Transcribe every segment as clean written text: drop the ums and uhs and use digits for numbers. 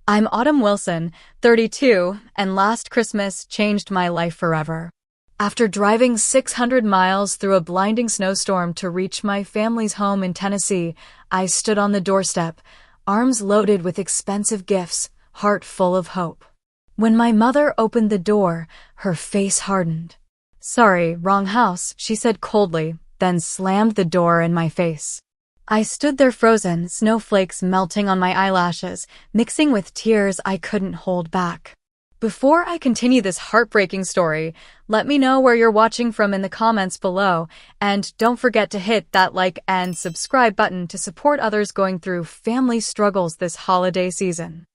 I'm Autumn Wilson, 32, and last Christmas changed my life forever. After driving 600 miles through a blinding snowstorm to reach my family's home in Tennessee, I stood on the doorstep, arms loaded with expensive gifts, heart full of hope. When my mother opened the door, her face hardened. "Sorry, wrong house," she said coldly, then slammed the door in my face. I stood there frozen, snowflakes melting on my eyelashes, mixing with tears I couldn't hold back. Before I continue this heartbreaking story, let me know where you're watching from in the comments below, and don't forget to hit that like and subscribe button to support others going through family struggles this holiday season.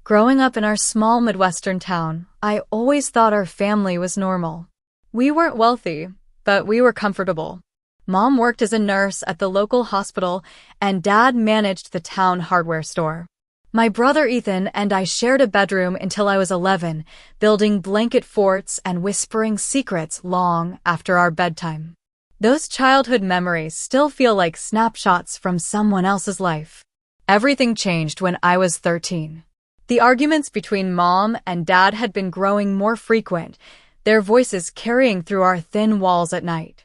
Growing up in our small Midwestern town, I always thought our family was normal. We weren't wealthy, but we were comfortable. Mom worked as a nurse at the local hospital, and Dad managed the town hardware store. My brother Ethan and I shared a bedroom until I was 11, building blanket forts and whispering secrets long after our bedtime. Those childhood memories still feel like snapshots from someone else's life. Everything changed when I was 13. The arguments between Mom and Dad had been growing more frequent, their voices carrying through our thin walls at night.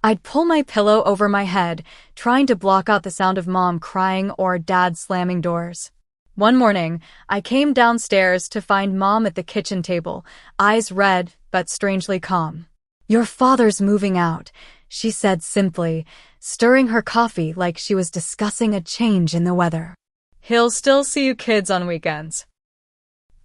I'd pull my pillow over my head, trying to block out the sound of Mom crying or Dad slamming doors. One morning, I came downstairs to find Mom at the kitchen table, eyes red but strangely calm. "Your father's moving out," she said simply, stirring her coffee like she was discussing a change in the weather. "He'll still see you kids on weekends."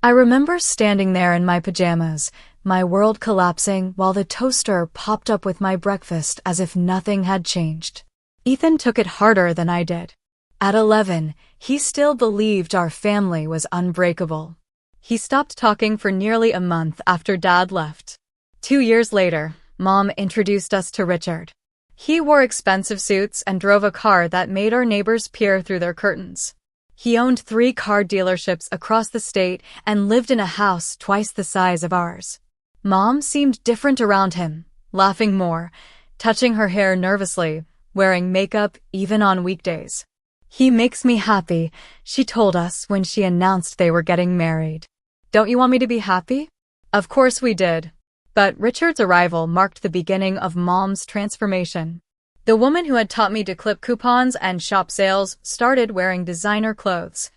I remember standing there in my pajamas, my world collapsing while the toaster popped up with my breakfast as if nothing had changed. Ethan took it harder than I did. At 11, he still believed our family was unbreakable. He stopped talking for nearly a month after Dad left. 2 years later, Mom introduced us to Richard. He wore expensive suits and drove a car that made our neighbors peer through their curtains. He owned 3 car dealerships across the state and lived in a house twice the size of ours. Mom seemed different around him, laughing more, touching her hair nervously, wearing makeup even on weekdays. "He makes me happy," she told us when she announced they were getting married. "Don't you want me to be happy?" Of course we did. But Richard's arrival marked the beginning of Mom's transformation. The woman who had taught me to clip coupons and shop sales started wearing designer clothes.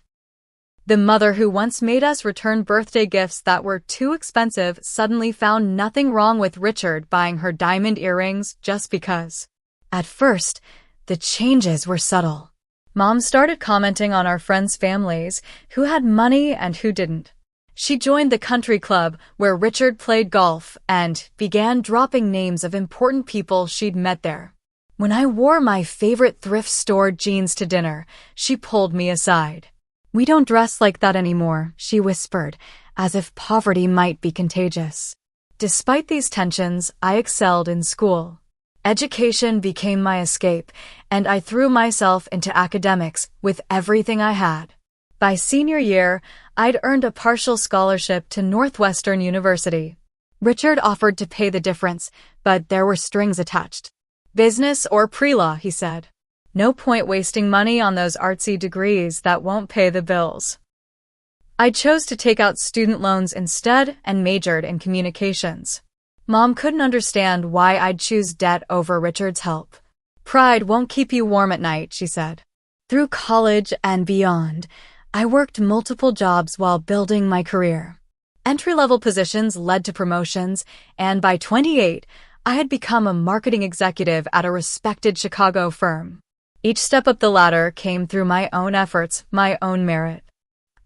The mother who once made us return birthday gifts that were too expensive suddenly found nothing wrong with Richard buying her diamond earrings just because. At first, the changes were subtle. Mom started commenting on our friends' families, who had money and who didn't. She joined the country club where Richard played golf and began dropping names of important people she'd met there. When I wore my favorite thrift store jeans to dinner, she pulled me aside. "We don't dress like that anymore," she whispered, as if poverty might be contagious. Despite these tensions, I excelled in school. Education became my escape, and I threw myself into academics with everything I had. By senior year, I'd earned a partial scholarship to Northwestern University. Richard offered to pay the difference, but there were strings attached. "Business or pre-law," he said. "No point wasting money on those artsy degrees that won't pay the bills." I chose to take out student loans instead and majored in communications. Mom couldn't understand why I'd choose debt over Richard's help. "Pride won't keep you warm at night," she said. Through college and beyond, I worked multiple jobs while building my career. Entry-level positions led to promotions, and by 28, I had become a marketing executive at a respected Chicago firm. Each step up the ladder came through my own efforts, my own merit.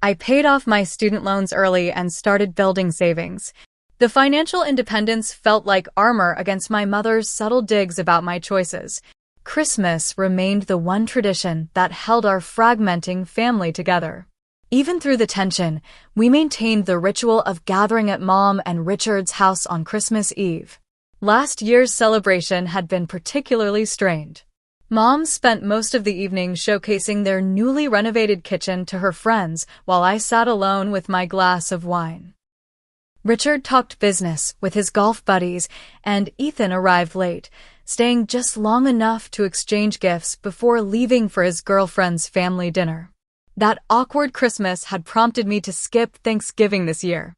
I paid off my student loans early and started building savings. The financial independence felt like armor against my mother's subtle digs about my choices. Christmas remained the one tradition that held our fragmenting family together. Even through the tension, we maintained the ritual of gathering at Mom and Richard's house on Christmas Eve. Last year's celebration had been particularly strained. Mom spent most of the evening showcasing their newly renovated kitchen to her friends while I sat alone with my glass of wine. Richard talked business with his golf buddies, and Ethan arrived late, staying just long enough to exchange gifts before leaving for his girlfriend's family dinner. That awkward Christmas had prompted me to skip Thanksgiving this year.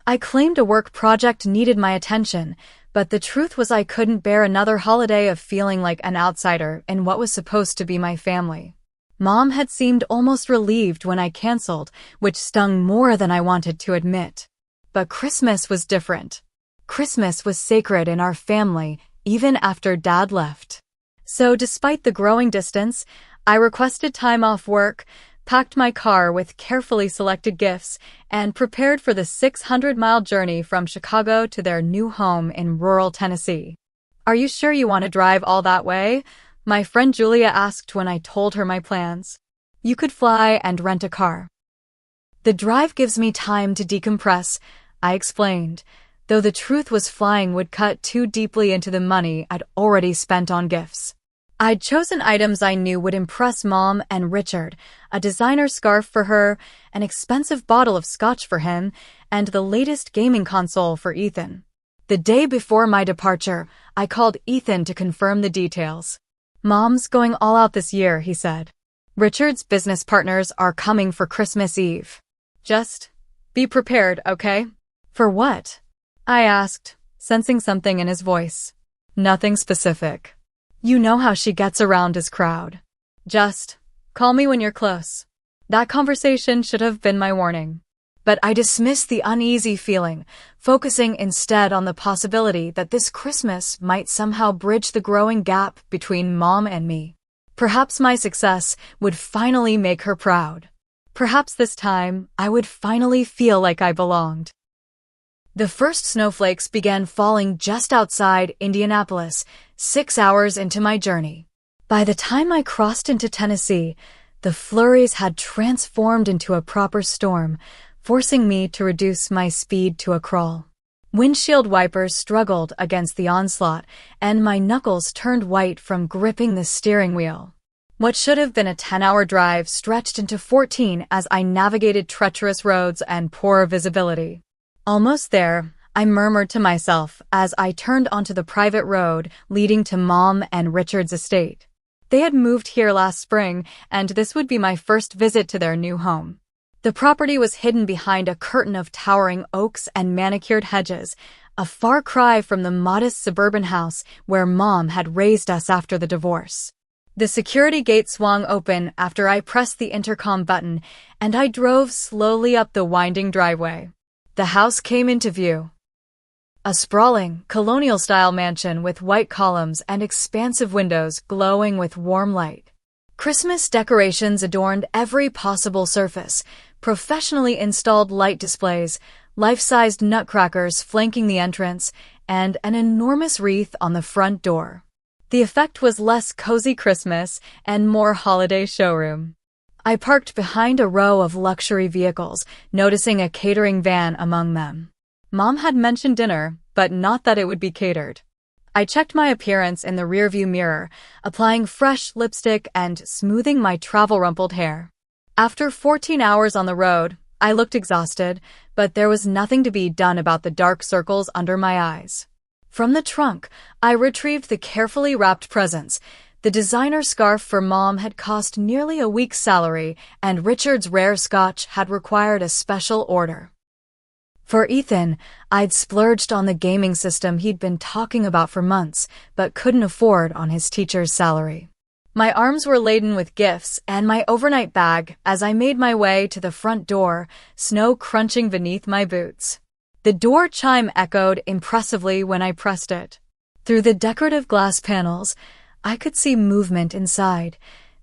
I claimed a work project needed my attention, but the truth was I couldn't bear another holiday of feeling like an outsider in what was supposed to be my family. Mom had seemed almost relieved when I canceled, which stung more than I wanted to admit. But Christmas was different. Christmas was sacred in our family, even after Dad left. So despite the growing distance, I requested time off work, packed my car with carefully selected gifts, and prepared for the 600-mile journey from Chicago to their new home in rural Tennessee. "Are you sure you want to drive all that way?" my friend Julia asked when I told her my plans. "You could fly and rent a car." "The drive gives me time to decompress," I explained, though the truth was flying would cut too deeply into the money I'd already spent on gifts. I'd chosen items I knew would impress Mom and Richard, a designer scarf for her, an expensive bottle of scotch for him, and the latest gaming console for Ethan. The day before my departure, I called Ethan to confirm the details. "Mom's going all out this year," he said. "Richard's business partners are coming for Christmas Eve. Just be prepared, okay?" "For what?" I asked, sensing something in his voice. "Nothing specific. You know how she gets around his crowd. Just call me when you're close." That conversation should have been my warning. But I dismissed the uneasy feeling, focusing instead on the possibility that this Christmas might somehow bridge the growing gap between Mom and me. Perhaps my success would finally make her proud. Perhaps this time I would finally feel like I belonged. The first snowflakes began falling just outside Indianapolis, 6 hours into my journey. By the time I crossed into Tennessee, the flurries had transformed into a proper storm, forcing me to reduce my speed to a crawl. Windshield wipers struggled against the onslaught, and my knuckles turned white from gripping the steering wheel. What should have been a 10-hour drive stretched into 14 as I navigated treacherous roads and poor visibility. Almost there, I murmured to myself as I turned onto the private road leading to Mom and Richard's estate. They had moved here last spring, and this would be my first visit to their new home. The property was hidden behind a curtain of towering oaks and manicured hedges, a far cry from the modest suburban house where Mom had raised us after the divorce. The security gate swung open after I pressed the intercom button, and I drove slowly up the winding driveway. The house came into view. A sprawling, colonial-style mansion with white columns and expansive windows glowing with warm light. Christmas decorations adorned every possible surface, professionally installed light displays, life-sized nutcrackers flanking the entrance, and an enormous wreath on the front door. The effect was less cozy Christmas and more holiday showroom. I parked behind a row of luxury vehicles, noticing a catering van among them. Mom had mentioned dinner, but not that it would be catered. I checked my appearance in the rearview mirror, applying fresh lipstick and smoothing my travel-rumpled hair. After 14 hours on the road, I looked exhausted, but there was nothing to be done about the dark circles under my eyes. From the trunk, I retrieved the carefully wrapped presents. The designer scarf for Mom had cost nearly a week's salary, and Richard's rare scotch had required a special order. For Ethan, I'd splurged on the gaming system he'd been talking about for months, but couldn't afford on his teacher's salary. My arms were laden with gifts and my overnight bag as I made my way to the front door, snow crunching beneath my boots. The door chime echoed impressively when I pressed it. Through the decorative glass panels, I could see movement inside,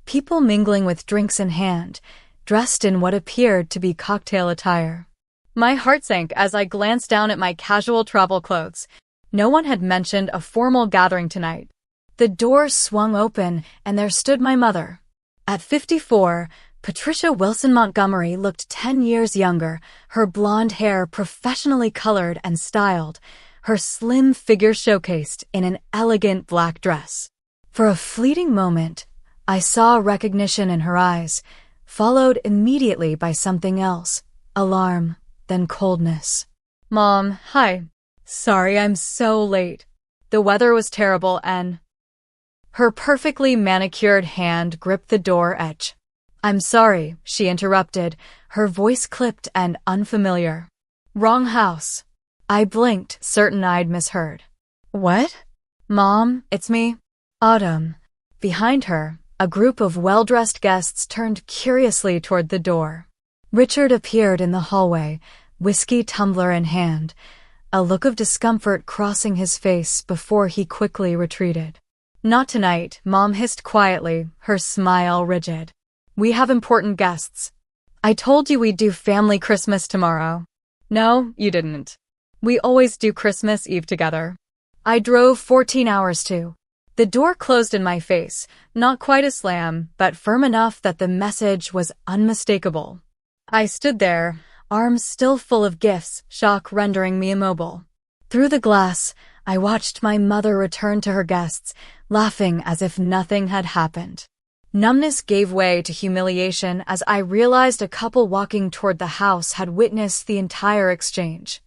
people mingling with drinks in hand, dressed in what appeared to be cocktail attire. My heart sank as I glanced down at my casual travel clothes. No one had mentioned a formal gathering tonight. The door swung open, and there stood my mother. At 54, Patricia Wilson Montgomery looked 10 years younger, her blonde hair professionally colored and styled, her slim figure showcased in an elegant black dress. For a fleeting moment, I saw recognition in her eyes, followed immediately by something else, alarm, then coldness. "Mom, hi. Sorry I'm so late. The weather was terrible and..." Her perfectly manicured hand gripped the door edge. I'm sorry, she interrupted, her voice clipped and unfamiliar. Wrong house. I blinked, certain I'd misheard. What? Mom, it's me. Autumn. Behind her, a group of well-dressed guests turned curiously toward the door. Richard appeared in the hallway, whiskey tumbler in hand, a look of discomfort crossing his face before he quickly retreated. Not tonight, Mom hissed quietly, her smile rigid. We have important guests. I told you we'd do family Christmas tomorrow. No, you didn't. We always do Christmas Eve together. I drove 14 hours too. The door closed in my face, not quite a slam, but firm enough that the message was unmistakable. I stood there, arms still full of gifts, shock rendering me immobile. Through the glass, I watched my mother return to her guests, laughing as if nothing had happened. Numbness gave way to humiliation as I realized a couple walking toward the house had witnessed the entire exchange.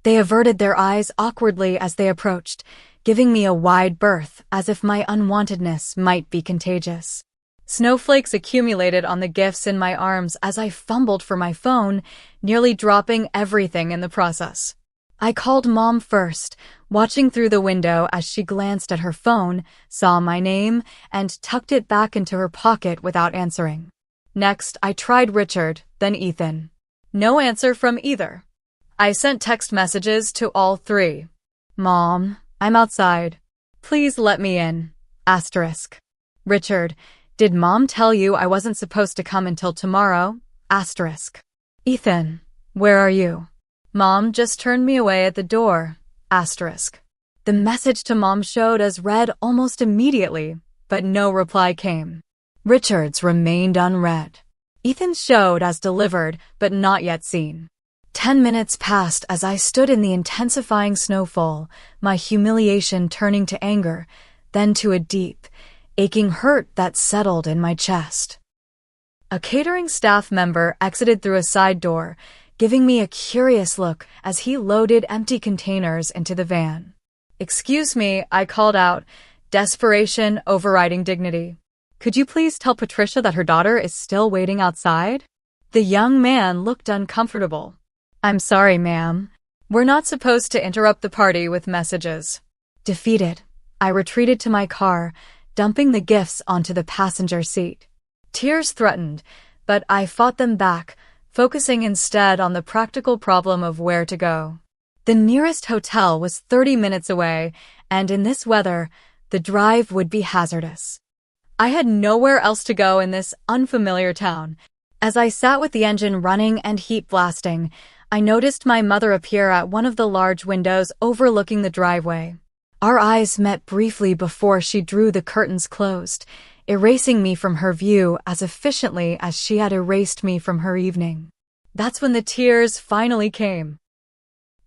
They averted their eyes awkwardly as they approached, giving me a wide berth as if my unwantedness might be contagious. Snowflakes accumulated on the gifts in my arms as I fumbled for my phone, nearly dropping everything in the process. I called Mom first, watching through the window as she glanced at her phone, saw my name, and tucked it back into her pocket without answering. Next, I tried Richard, then Ethan. No answer from either. I sent text messages to all three. Mom, I'm outside. Please let me in. Asterisk. Richard, did Mom tell you I wasn't supposed to come until tomorrow? Asterisk. Ethan, where are you? Mom just turned me away at the door. Asterisk. The message to Mom showed as read almost immediately, but no reply came. Richard's remained unread. Ethan's showed as delivered, but not yet seen. 10 minutes passed as I stood in the intensifying snowfall, my humiliation turning to anger, then to a deep, aching hurt that settled in my chest. A catering staff member exited through a side door, giving me a curious look as he loaded empty containers into the van. Excuse me, I called out, desperation overriding dignity. Could you please tell Patricia that her daughter is still waiting outside? The young man looked uncomfortable. I'm sorry, ma'am. We're not supposed to interrupt the party with messages. Defeated, I retreated to my car, dumping the gifts onto the passenger seat. Tears threatened, but I fought them back, focusing instead on the practical problem of where to go. The nearest hotel was 30 minutes away, and in this weather, the drive would be hazardous. I had nowhere else to go in this unfamiliar town. As I sat with the engine running and heat blasting, I noticed my mother appear at one of the large windows overlooking the driveway. Our eyes met briefly before she drew the curtains closed, erasing me from her view as efficiently as she had erased me from her evening. That's when the tears finally came.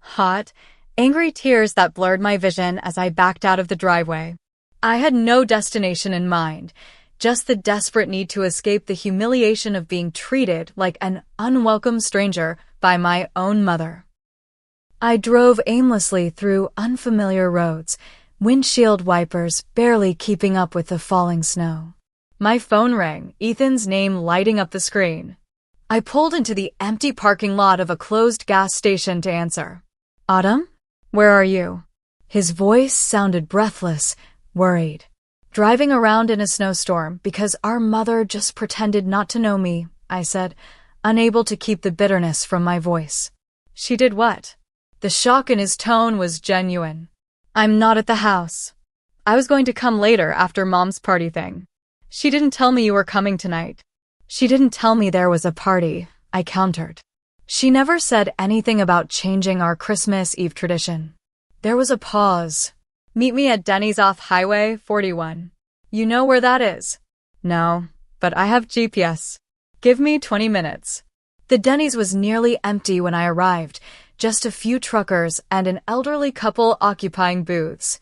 Hot, angry tears that blurred my vision as I backed out of the driveway. I had no destination in mind, just the desperate need to escape the humiliation of being treated like an unwelcome stranger by my own mother. I drove aimlessly through unfamiliar roads, windshield wipers barely keeping up with the falling snow. My phone rang, Ethan's name lighting up the screen. I pulled into the empty parking lot of a closed gas station to answer. Autumn? Where are you? His voice sounded breathless, worried. Driving around in a snowstorm because our mother just pretended not to know me, I said, unable to keep the bitterness from my voice. She did what? The shock in his tone was genuine. I'm not at the house. I was going to come later after Mom's party thing. She didn't tell me you were coming tonight. She didn't tell me there was a party, I countered. She never said anything about changing our Christmas Eve tradition. There was a pause. Meet me at Denny's off Highway 41. You know where that is? No, but I have GPS. Give me 20 minutes. The Denny's was nearly empty when I arrived, just a few truckers and an elderly couple occupying booths.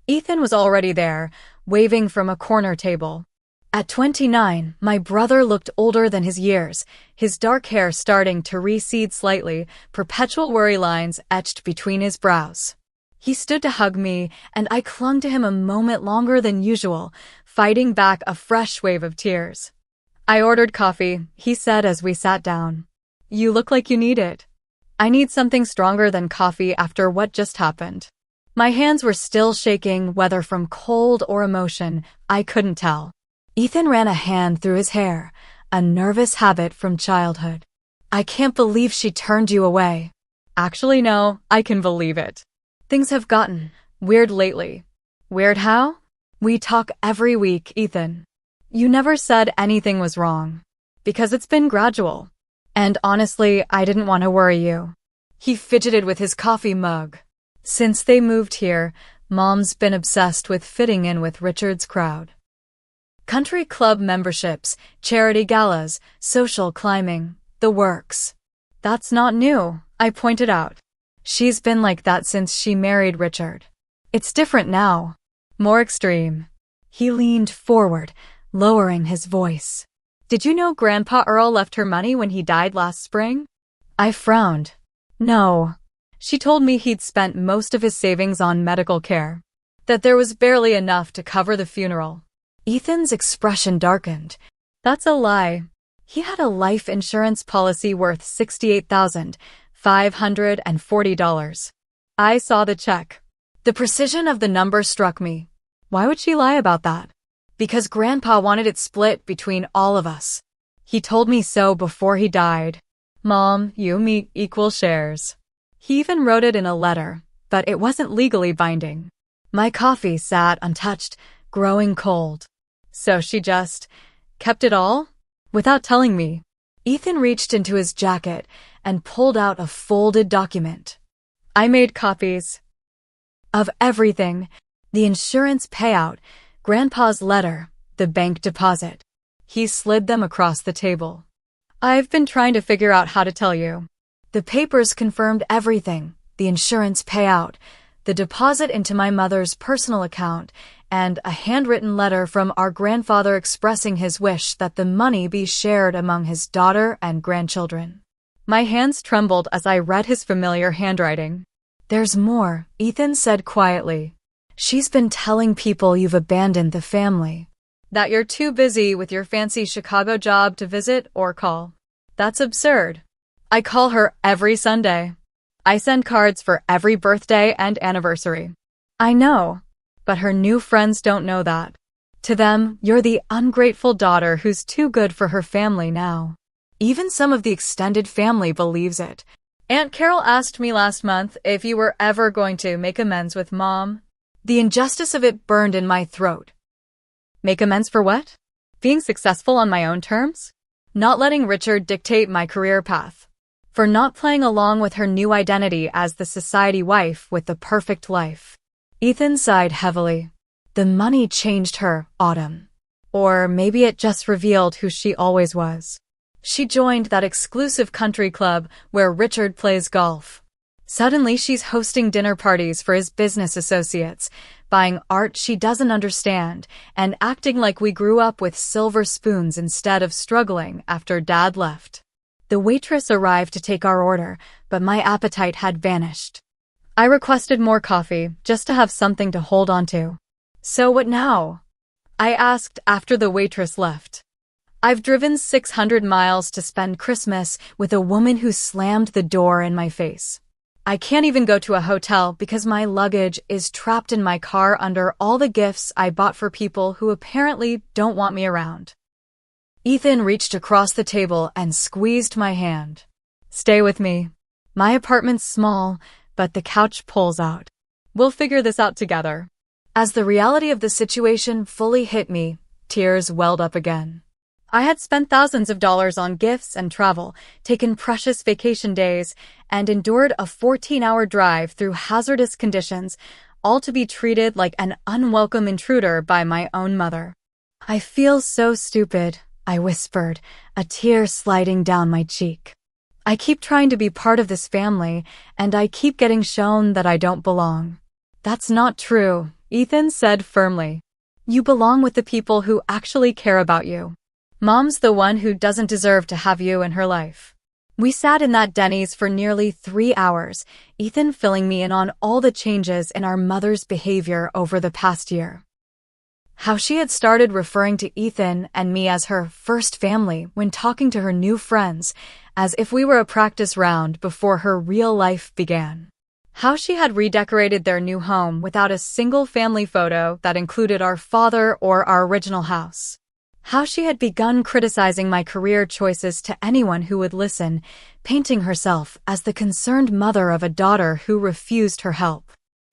Ethan was already there, waving from a corner table. At 29, my brother looked older than his years, his dark hair starting to recede slightly, perpetual worry lines etched between his brows. He stood to hug me, and I clung to him a moment longer than usual, fighting back a fresh wave of tears. I ordered coffee, he said as we sat down. You look like you need it. I need something stronger than coffee after what just happened. My hands were still shaking, whether from cold or emotion, I couldn't tell. Ethan ran a hand through his hair, a nervous habit from childhood. I can't believe she turned you away. Actually, no, I can believe it. Things have gotten weird lately. Weird how? We talk every week, Ethan. You never said anything was wrong. Because it's been gradual. And honestly, I didn't want to worry you. He fidgeted with his coffee mug. Since they moved here, Mom's been obsessed with fitting in with Richard's crowd. Country club memberships, charity galas, social climbing, the works. That's not new, I pointed out. She's been like that since she married Richard. It's different now. More extreme. He leaned forward, lowering his voice. Did you know Grandpa Earl left her money when he died last spring? I frowned. No. She told me he'd spent most of his savings on medical care. That there was barely enough to cover the funeral. Ethan's expression darkened. That's a lie. He had a life insurance policy worth $68,540. I saw the check. The precision of the number struck me. Why would she lie about that? Because Grandpa wanted it split between all of us. He told me so before he died. Mom, you, me, equal shares. He even wrote it in a letter, but it wasn't legally binding. My coffee sat untouched, growing cold. So she just kept it all? Without telling me. Ethan reached into his jacket and pulled out a folded document. I made copies of everything. The insurance payout, Grandpa's letter, the bank deposit. He slid them across the table. I've been trying to figure out how to tell you. The papers confirmed everything, the insurance payout, the deposit into my mother's personal account, and a handwritten letter from our grandfather expressing his wish that the money be shared among his daughter and grandchildren. My hands trembled as I read his familiar handwriting. There's more, Ethan said quietly. She's been telling people you've abandoned the family. That you're too busy with your fancy Chicago job to visit or call. That's absurd. I call her every Sunday. I send cards for every birthday and anniversary. I know. But her new friends don't know that. To them, you're the ungrateful daughter who's too good for her family now. Even some of the extended family believes it. Aunt Carol asked me last month if you were ever going to make amends with Mom. The injustice of it burned in my throat. Make amends for what? Being successful on my own terms? Not letting Richard dictate my career path. For not playing along with her new identity as the society wife with the perfect life. Ethan sighed heavily. The money changed her, Autumn. Or maybe it just revealed who she always was. She joined that exclusive country club where Richard plays golf. Suddenly she's hosting dinner parties for his business associates, buying art she doesn't understand, and acting like we grew up with silver spoons instead of struggling after Dad left. The waitress arrived to take our order, but my appetite had vanished. I requested more coffee, just to have something to hold on to. So what now? I asked after the waitress left. I've driven 600 miles to spend Christmas with a woman who slammed the door in my face. I can't even go to a hotel because my luggage is trapped in my car under all the gifts I bought for people who apparently don't want me around. Ethan reached across the table and squeezed my hand. Stay with me. My apartment's small, but the couch pulls out. We'll figure this out together. As the reality of the situation fully hit me, tears welled up again. I had spent thousands of dollars on gifts and travel, taken precious vacation days, and endured a 14-hour drive through hazardous conditions, all to be treated like an unwelcome intruder by my own mother. I feel so stupid, I whispered, a tear sliding down my cheek. I keep trying to be part of this family, and I keep getting shown that I don't belong. That's not true, Ethan said firmly. You belong with the people who actually care about you. Mom's the one who doesn't deserve to have you in her life. We sat in that Denny's for nearly 3 hours, Ethan filling me in on all the changes in our mother's behavior over the past year. How she had started referring to Ethan and me as her first family when talking to her new friends, as if we were a practice round before her real life began. How she had redecorated their new home without a single family photo that included our father or our original house. How she had begun criticizing my career choices to anyone who would listen, painting herself as the concerned mother of a daughter who refused her help.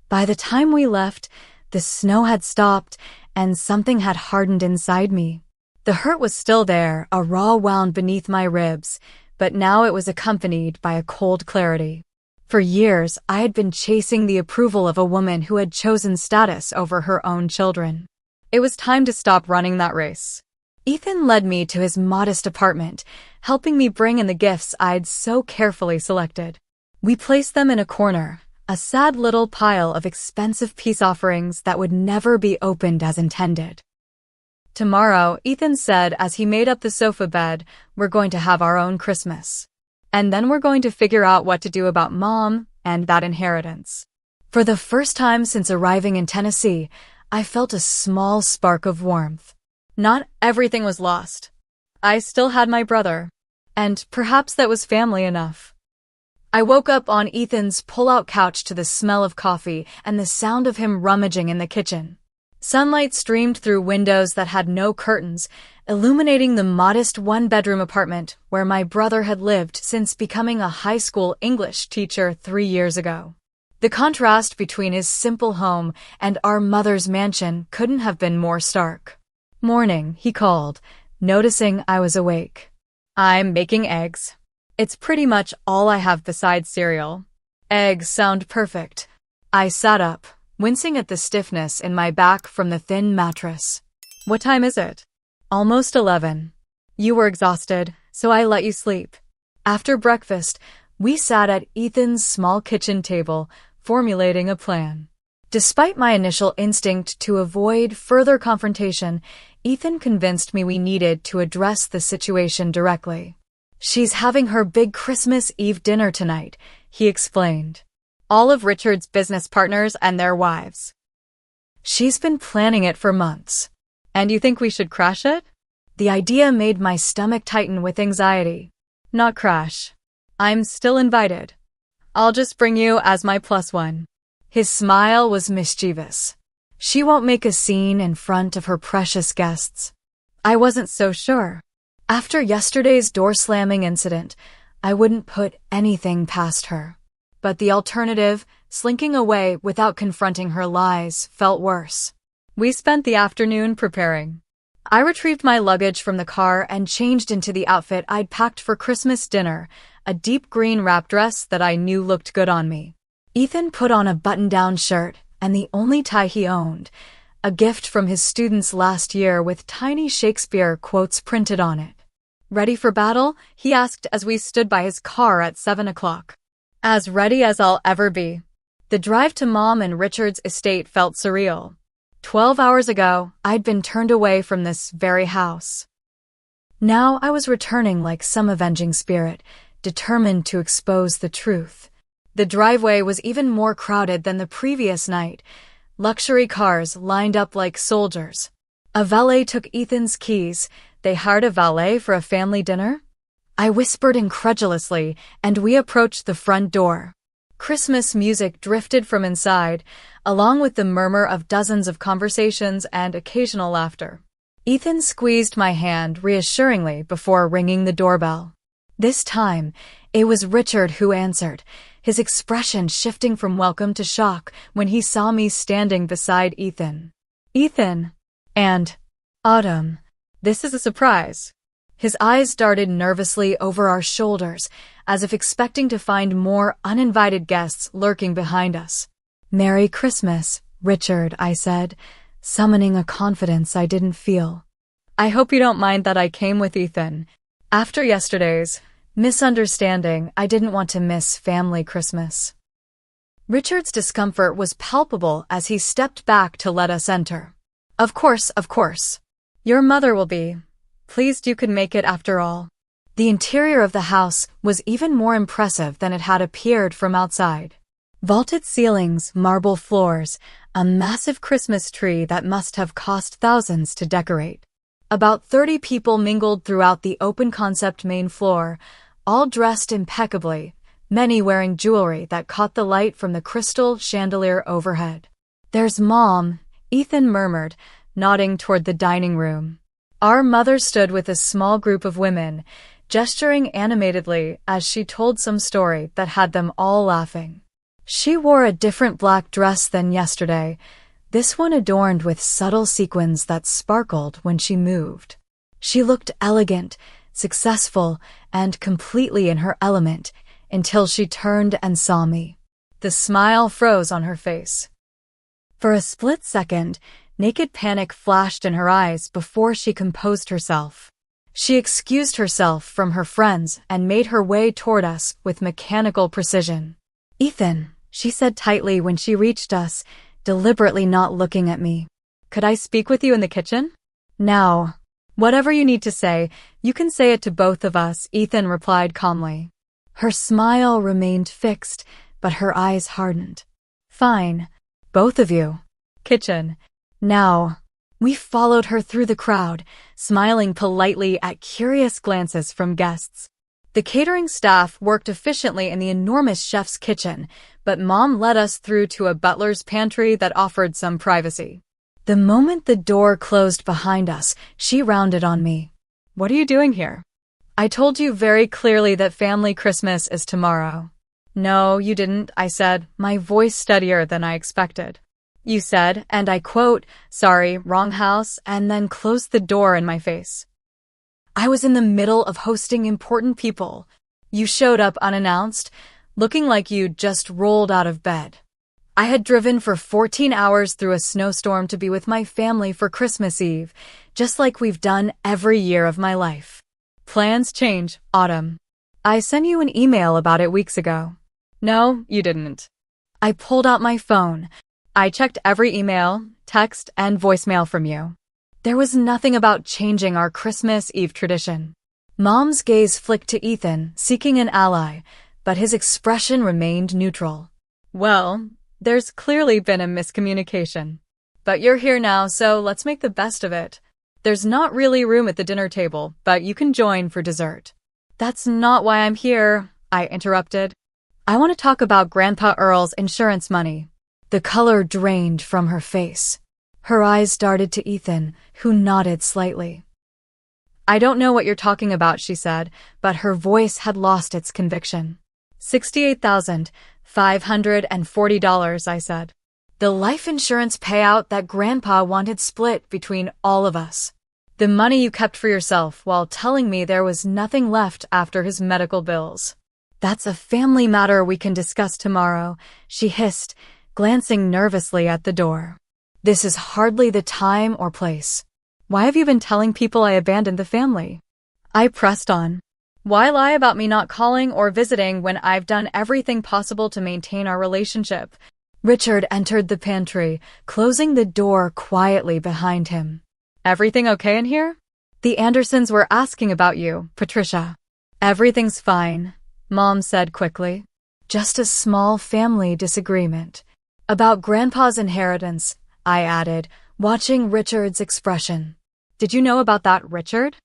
By the time we left, the snow had stopped and something had hardened inside me. The hurt was still there, a raw wound beneath my ribs, but now it was accompanied by a cold clarity. For years, I had been chasing the approval of a woman who had chosen status over her own children. It was time to stop running that race. Ethan led me to his modest apartment, helping me bring in the gifts I'd so carefully selected. We placed them in a corner, a sad little pile of expensive peace offerings that would never be opened as intended. Tomorrow, Ethan said as he made up the sofa bed, we're going to have our own Christmas. And then we're going to figure out what to do about Mom and that inheritance. For the first time since arriving in Tennessee, I felt a small spark of warmth. Not everything was lost. I still had my brother. And perhaps that was family enough. I woke up on Ethan's pull-out couch to the smell of coffee and the sound of him rummaging in the kitchen. Sunlight streamed through windows that had no curtains, illuminating the modest one-bedroom apartment where my brother had lived since becoming a high school English teacher 3 years ago. The contrast between his simple home and our mother's mansion couldn't have been more stark. "Morning," he called, noticing I was awake. "I'm making eggs. It's pretty much all I have besides cereal." "Eggs sound perfect." I sat up, wincing at the stiffness in my back from the thin mattress. "What time is it?" "Almost 11. You were exhausted, so I let you sleep." After breakfast, we sat at Ethan's small kitchen table, formulating a plan. Despite my initial instinct to avoid further confrontation, Ethan convinced me we needed to address the situation directly. "She's having her big Christmas Eve dinner tonight," he explained. "All of Richard's business partners and their wives. She's been planning it for months. And you think we should crash it?" The idea made my stomach tighten with anxiety. "Not crash. I'm still invited. I'll just bring you as my +1. His smile was mischievous. "She won't make a scene in front of her precious guests." I wasn't so sure. After yesterday's door-slamming incident, I wouldn't put anything past her. But the alternative, slinking away without confronting her lies, felt worse. We spent the afternoon preparing. I retrieved my luggage from the car and changed into the outfit I'd packed for Christmas dinner, a deep green wrap dress that I knew looked good on me. Ethan put on a button-down shirt and the only tie he owned, a gift from his students last year with tiny Shakespeare quotes printed on it. "Ready for battle?" he asked as we stood by his car at 7 o'clock. "As ready as I'll ever be." The drive to Mom and Richard's estate felt surreal. 12 hours ago, I'd been turned away from this very house. Now I was returning like some avenging spirit, determined to expose the truth. The driveway was even more crowded than the previous night. Luxury cars lined up like soldiers. A valet took Ethan's keys. They hired a valet for a family dinner? I whispered incredulously, and we approached the front door. Christmas music drifted from inside, along with the murmur of dozens of conversations and occasional laughter. Ethan squeezed my hand reassuringly before ringing the doorbell. This time, it was Richard who answered, his expression shifting from welcome to shock when he saw me standing beside Ethan. "Ethan. And Autumn. This is a surprise." His eyes darted nervously over our shoulders, as if expecting to find more uninvited guests lurking behind us. "Merry Christmas, Richard," I said, summoning a confidence I didn't feel. "I hope you don't mind that I came with Ethan. After yesterday's misunderstanding, I didn't want to miss family Christmas." Richard's discomfort was palpable as he stepped back to let us enter. Of course. Your mother will be pleased you could make it after all." The interior of the house was even more impressive than it had appeared from outside. Vaulted ceilings, marble floors, a massive Christmas tree that must have cost thousands to decorate. About 30 people mingled throughout the open-concept main floor, all dressed impeccably, many wearing jewelry that caught the light from the crystal chandelier overhead. "There's Mom," Ethan murmured, nodding toward the dining room. Our mother stood with a small group of women, gesturing animatedly as she told some story that had them all laughing. She wore a different black dress than yesterday, this one adorned with subtle sequins that sparkled when she moved. She looked elegant, successful, and completely in her element until she turned and saw me. The smile froze on her face. For a split second, naked panic flashed in her eyes before she composed herself. She excused herself from her friends and made her way toward us with mechanical precision. "Ethan," she said tightly when she reached us, deliberately not looking at me. "Could I speak with you in the kitchen?" "Now." "Whatever you need to say, you can say it to both of us," Ethan replied calmly. Her smile remained fixed, but her eyes hardened. "Fine. Both of you. Kitchen. Now." We followed her through the crowd, smiling politely at curious glances from guests. The catering staff worked efficiently in the enormous chef's kitchen, but Mom led us through to a butler's pantry that offered some privacy. The moment the door closed behind us, she rounded on me. "What are you doing here?" "I told you very clearly that family Christmas is tomorrow." "No, you didn't," I said, my voice steadier than I expected. "You said, and I quote, 'Sorry, wrong house,' and then closed the door in my face. I was in the middle of hosting important people. You showed up unannounced, looking like you'd just rolled out of bed. I had driven for 14 hours through a snowstorm to be with my family for Christmas Eve, just like we've done every year of my life. Plans change, Autumn. I sent you an email about it weeks ago." "No, you didn't." I pulled out my phone. I checked every email, text, and voicemail from you. There was nothing about changing our Christmas Eve tradition. Mom's gaze flicked to Ethan, seeking an ally, but his expression remained neutral. "Well, there's clearly been a miscommunication. But you're here now, so let's make the best of it. There's not really room at the dinner table, but you can join for dessert." "That's not why I'm here," I interrupted. "I want to talk about Grandpa Earl's insurance money." The color drained from her face. Her eyes darted to Ethan, who nodded slightly. "I don't know what you're talking about," she said, but her voice had lost its conviction. $68,540, I said. "The life insurance payout that Grandpa wanted split between all of us. The money you kept for yourself while telling me there was nothing left after his medical bills." "That's a family matter we can discuss tomorrow," she hissed, glancing nervously at the door. "This is hardly the time or place." "Why have you been telling people I abandoned the family?" I pressed on. "Why lie about me not calling or visiting when I've done everything possible to maintain our relationship?" Richard entered the pantry, closing the door quietly behind him. "Everything okay in here?" "The Andersons were asking about you, Patricia." "Everything's fine," Mom said quickly. "Just a small family disagreement. About Grandpa's inheritance," I added, watching Richard's expression. "Did you know about that, Richard?"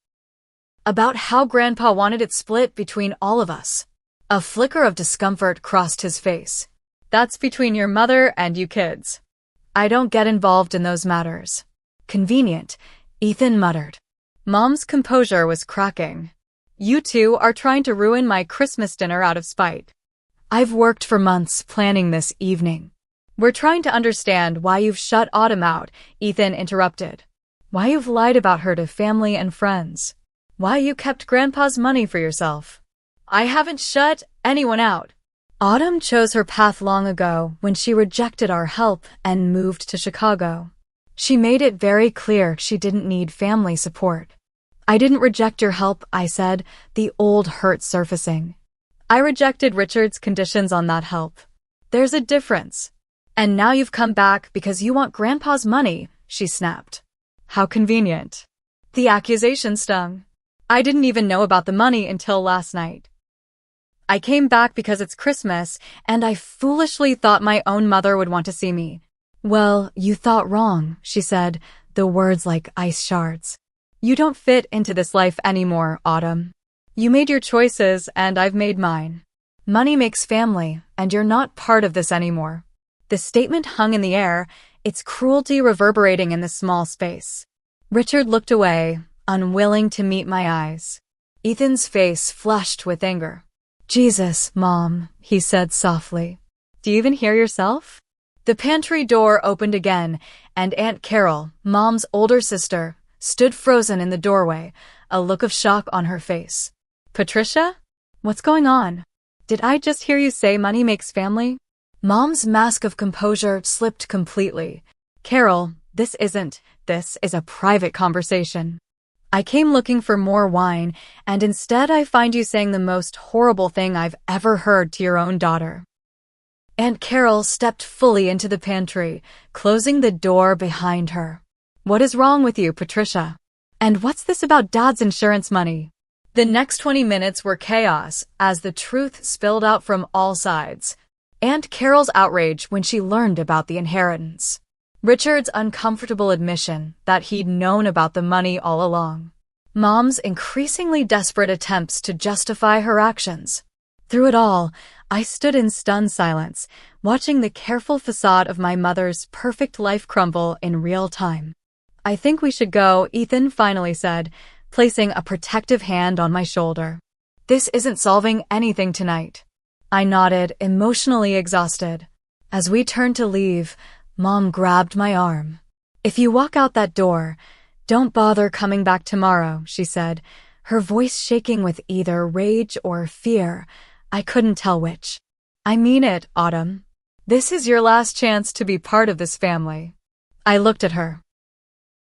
"About how Grandpa wanted it split between all of us." A flicker of discomfort crossed his face. "That's between your mother and you kids. I don't get involved in those matters." "Convenient," Ethan muttered. Mom's composure was cracking. "You two are trying to ruin my Christmas dinner out of spite." "I've worked for months planning this evening." "We're trying to understand why you've shut Autumn out," Ethan interrupted. "Why you've lied about her to family and friends. Why you kept Grandpa's money for yourself." "I haven't shut anyone out." "Autumn chose her path long ago when she rejected our help and moved to Chicago. She made it very clear she didn't need family support." "I didn't reject your help," I said, the old hurt surfacing. "I rejected Richard's conditions on that help. There's a difference. And now you've come back because you want Grandpa's money," she snapped. "How convenient." The accusation stung. I didn't even know about the money until last night. I came back because it's Christmas, and I foolishly thought my own mother would want to see me. Well, you thought wrong, she said, the words like ice shards. You don't fit into this life anymore, Autumn. You made your choices, and I've made mine. Money makes family, and you're not part of this anymore. The statement hung in the air, its cruelty reverberating in the small space. Richard looked away, unwilling to meet my eyes. Ethan's face flushed with anger. Jesus, Mom, he said softly. Do you even hear yourself? The pantry door opened again, and Aunt Carol, Mom's older sister, stood frozen in the doorway, a look of shock on her face. Patricia? What's going on? Did I just hear you say money makes family? Mom's mask of composure slipped completely. Carol, this is a private conversation. I came looking for more wine, and instead I find you saying the most horrible thing I've ever heard to your own daughter. Aunt Carol stepped fully into the pantry, closing the door behind her. What is wrong with you, Patricia? And what's this about Dad's insurance money? The next 20 minutes were chaos as the truth spilled out from all sides. Aunt Carol's outrage when she learned about the inheritance. Richard's uncomfortable admission that he'd known about the money all along. Mom's increasingly desperate attempts to justify her actions. Through it all, I stood in stunned silence, watching the careful facade of my mother's perfect life crumble in real time. I think we should go, Ethan finally said, placing a protective hand on my shoulder. This isn't solving anything tonight. I nodded, emotionally exhausted. As we turned to leave, Mom grabbed my arm. If you walk out that door, don't bother coming back tomorrow, she said, her voice shaking with either rage or fear. I couldn't tell which. I mean it, Autumn. This is your last chance to be part of this family. I looked at her.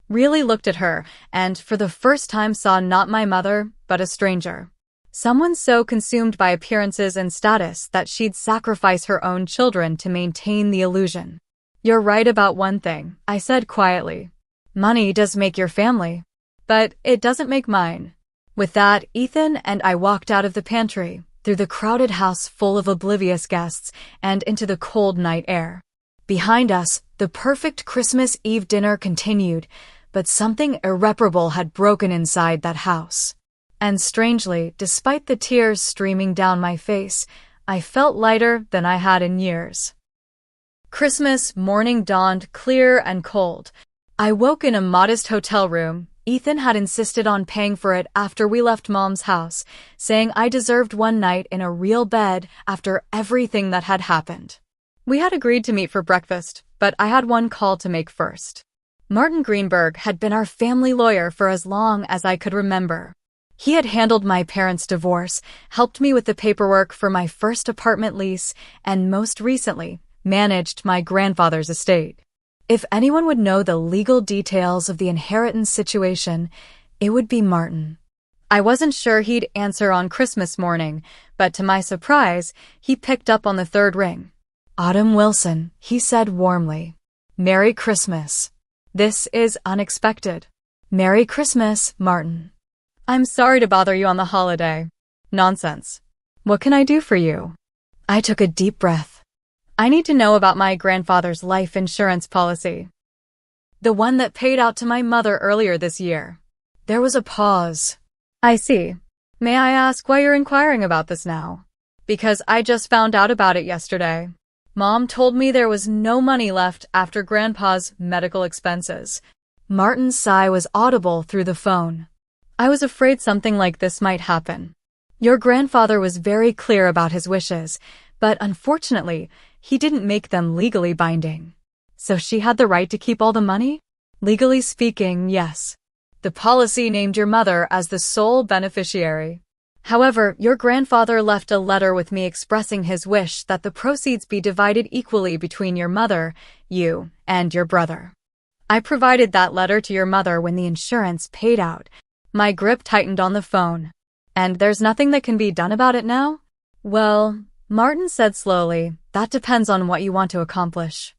Really looked at her, and for the first time saw not my mother, but a stranger. Someone so consumed by appearances and status that she'd sacrifice her own children to maintain the illusion. You're right about one thing, I said quietly. Money does make your family, but it doesn't make mine. With that, Ethan and I walked out of the pantry, through the crowded house full of oblivious guests, and into the cold night air. Behind us, the perfect Christmas Eve dinner continued, but something irreparable had broken inside that house. And strangely, despite the tears streaming down my face, I felt lighter than I had in years. Christmas morning dawned clear and cold. I woke in a modest hotel room. Ethan had insisted on paying for it after we left Mom's house, saying I deserved one night in a real bed after everything that had happened. We had agreed to meet for breakfast, but I had one call to make first. Martin Greenberg had been our family lawyer for as long as I could remember. He had handled my parents' divorce, helped me with the paperwork for my first apartment lease, and most recently, managed my grandfather's estate. If anyone would know the legal details of the inheritance situation, it would be Martin. I wasn't sure he'd answer on Christmas morning, but to my surprise, he picked up on the third ring. Autumn Wilson, he said warmly. Merry Christmas. This is unexpected. Merry Christmas, Martin. I'm sorry to bother you on the holiday. Nonsense. What can I do for you? I took a deep breath. I need to know about my grandfather's life insurance policy. The one that paid out to my mother earlier this year. There was a pause. I see. May I ask why you're inquiring about this now? Because I just found out about it yesterday. Mom told me there was no money left after Grandpa's medical expenses. Martin's sigh was audible through the phone. I was afraid something like this might happen. Your grandfather was very clear about his wishes, but unfortunately, he didn't make them legally binding. So she had the right to keep all the money? Legally speaking, yes. The policy named your mother as the sole beneficiary. However, your grandfather left a letter with me expressing his wish that the proceeds be divided equally between your mother, you, and your brother. I provided that letter to your mother when the insurance paid out. My grip tightened on the phone. And there's nothing that can be done about it now? Well, Martin said slowly, that depends on what you want to accomplish.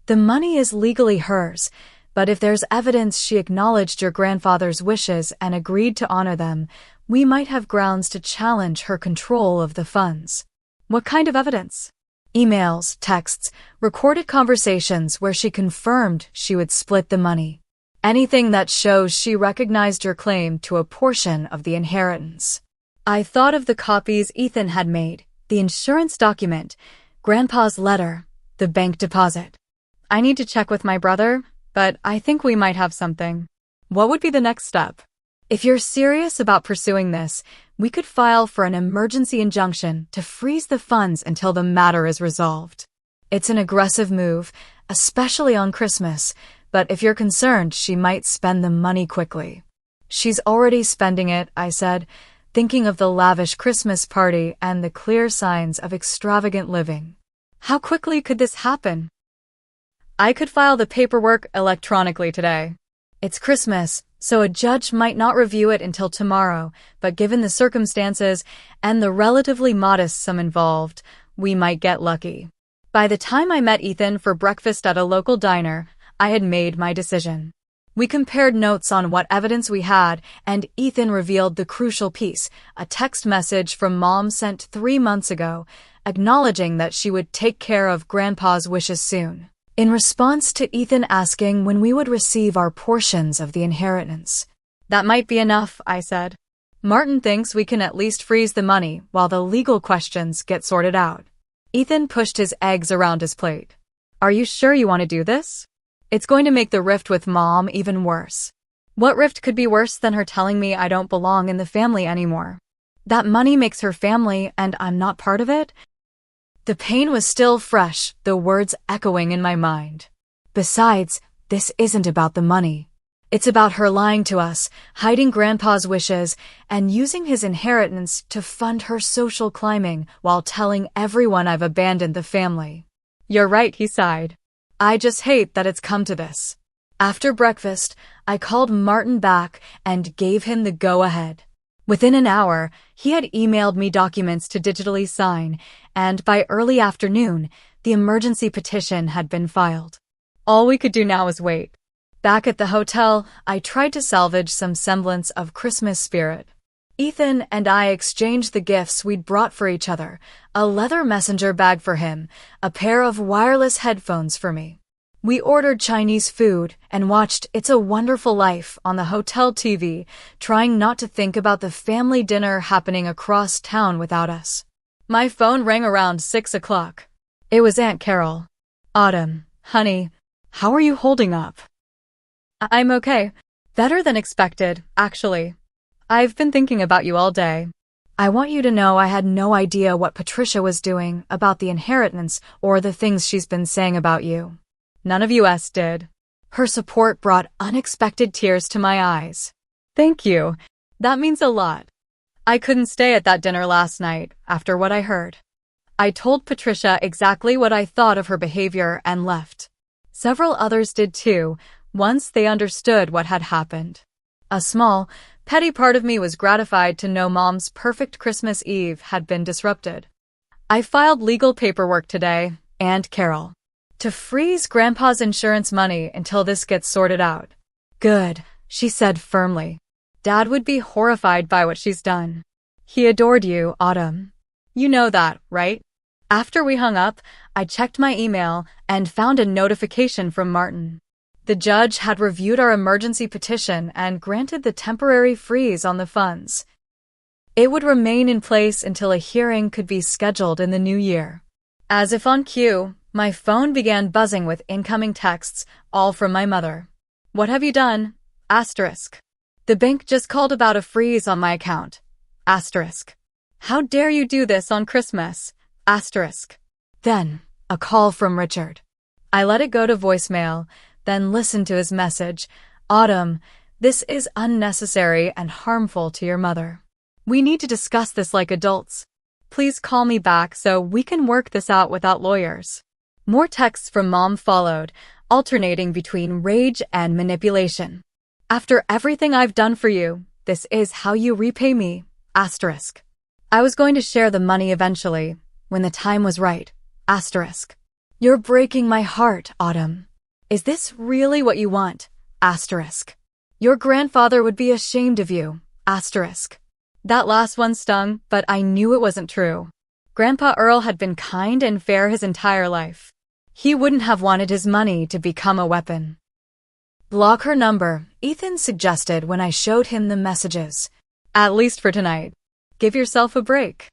The money is legally hers, but if there's evidence she acknowledged your grandfather's wishes and agreed to honor them, we might have grounds to challenge her control of the funds. What kind of evidence? Emails, texts, recorded conversations where she confirmed she would split the money. Anything that shows she recognized your claim to a portion of the inheritance. I thought of the copies Ethan had made, the insurance document, Grandpa's letter, the bank deposit. I need to check with my brother, but I think we might have something. What would be the next step? If you're serious about pursuing this, we could file for an emergency injunction to freeze the funds until the matter is resolved. It's an aggressive move, especially on Christmas, but if you're concerned, she might spend the money quickly. She's already spending it, I said, thinking of the lavish Christmas party and the clear signs of extravagant living. How quickly could this happen? I could file the paperwork electronically today. It's Christmas, so a judge might not review it until tomorrow, but given the circumstances and the relatively modest sum involved, we might get lucky. By the time I met Ethan for breakfast at a local diner, I had made my decision. We compared notes on what evidence we had, and Ethan revealed the crucial piece, a text message from Mom sent 3 months ago, acknowledging that she would take care of Grandpa's wishes soon. In response to Ethan asking when we would receive our portions of the inheritance. That might be enough, I said. Martin thinks we can at least freeze the money while the legal questions get sorted out. Ethan pushed his eggs around his plate. Are you sure you want to do this? It's going to make the rift with Mom even worse. What rift could be worse than her telling me I don't belong in the family anymore? That money makes her family and I'm not part of it? The pain was still fresh, the words echoing in my mind. Besides, this isn't about the money. It's about her lying to us, hiding Grandpa's wishes, and using his inheritance to fund her social climbing while telling everyone I've abandoned the family. You're right, he sighed. I just hate that it's come to this. After breakfast, I called Martin back and gave him the go-ahead. Within an hour, he had emailed me documents to digitally sign, and by early afternoon, the emergency petition had been filed. All we could do now was wait. Back at the hotel, I tried to salvage some semblance of Christmas spirit. Ethan and I exchanged the gifts we'd brought for each other, a leather messenger bag for him, a pair of wireless headphones for me. We ordered Chinese food and watched It's a Wonderful Life on the hotel TV, trying not to think about the family dinner happening across town without us. My phone rang around 6 o'clock. It was Aunt Carol. Autumn, honey, how are you holding up? I'm okay. Better than expected, actually. I've been thinking about you all day. I want you to know I had no idea what Patricia was doing about the inheritance or the things she's been saying about you. None of us did. Her support brought unexpected tears to my eyes. Thank you. That means a lot. I couldn't stay at that dinner last night after what I heard. I told Patricia exactly what I thought of her behavior and left. Several others did too, once they understood what had happened. A small, petty part of me was gratified to know Mom's perfect Christmas Eve had been disrupted. I filed legal paperwork today, and Carol, to freeze Grandpa's insurance money until this gets sorted out. Good, she said firmly. Dad would be horrified by what she's done. He adored you, Autumn. You know that, right? After we hung up, I checked my email and found a notification from Martin. The judge had reviewed our emergency petition and granted the temporary freeze on the funds. It would remain in place until a hearing could be scheduled in the new year. As if on cue, my phone began buzzing with incoming texts, all from my mother. What have you done? Asterisk. The bank just called about a freeze on my account. Asterisk. How dare you do this on Christmas? Asterisk. Then, a call from Richard. I let it go to voicemail, then listened to his message. Autumn, this is unnecessary and harmful to your mother. We need to discuss this like adults. Please call me back so we can work this out without lawyers. More texts from Mom followed, alternating between rage and manipulation. After everything I've done for you, this is how you repay me. Asterisk. I was going to share the money eventually, when the time was right. Asterisk. You're breaking my heart, Autumn. Is this really what you want? Asterisk. Your grandfather would be ashamed of you. Asterisk. That last one stung, but I knew it wasn't true. Grandpa Earl had been kind and fair his entire life. He wouldn't have wanted his money to become a weapon. Block her number, Ethan suggested when I showed him the messages. At least for tonight. Give yourself a break.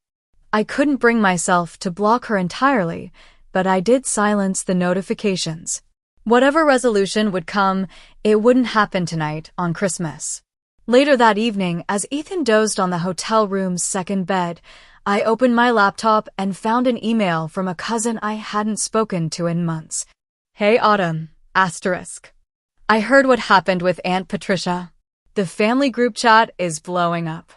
I couldn't bring myself to block her entirely, but I did silence the notifications. Whatever resolution would come, it wouldn't happen tonight on Christmas. Later that evening, as Ethan dozed on the hotel room's second bed, I opened my laptop and found an email from a cousin I hadn't spoken to in months. Hey Autumn, asterisk. I heard what happened with Aunt Patricia. The family group chat is blowing up.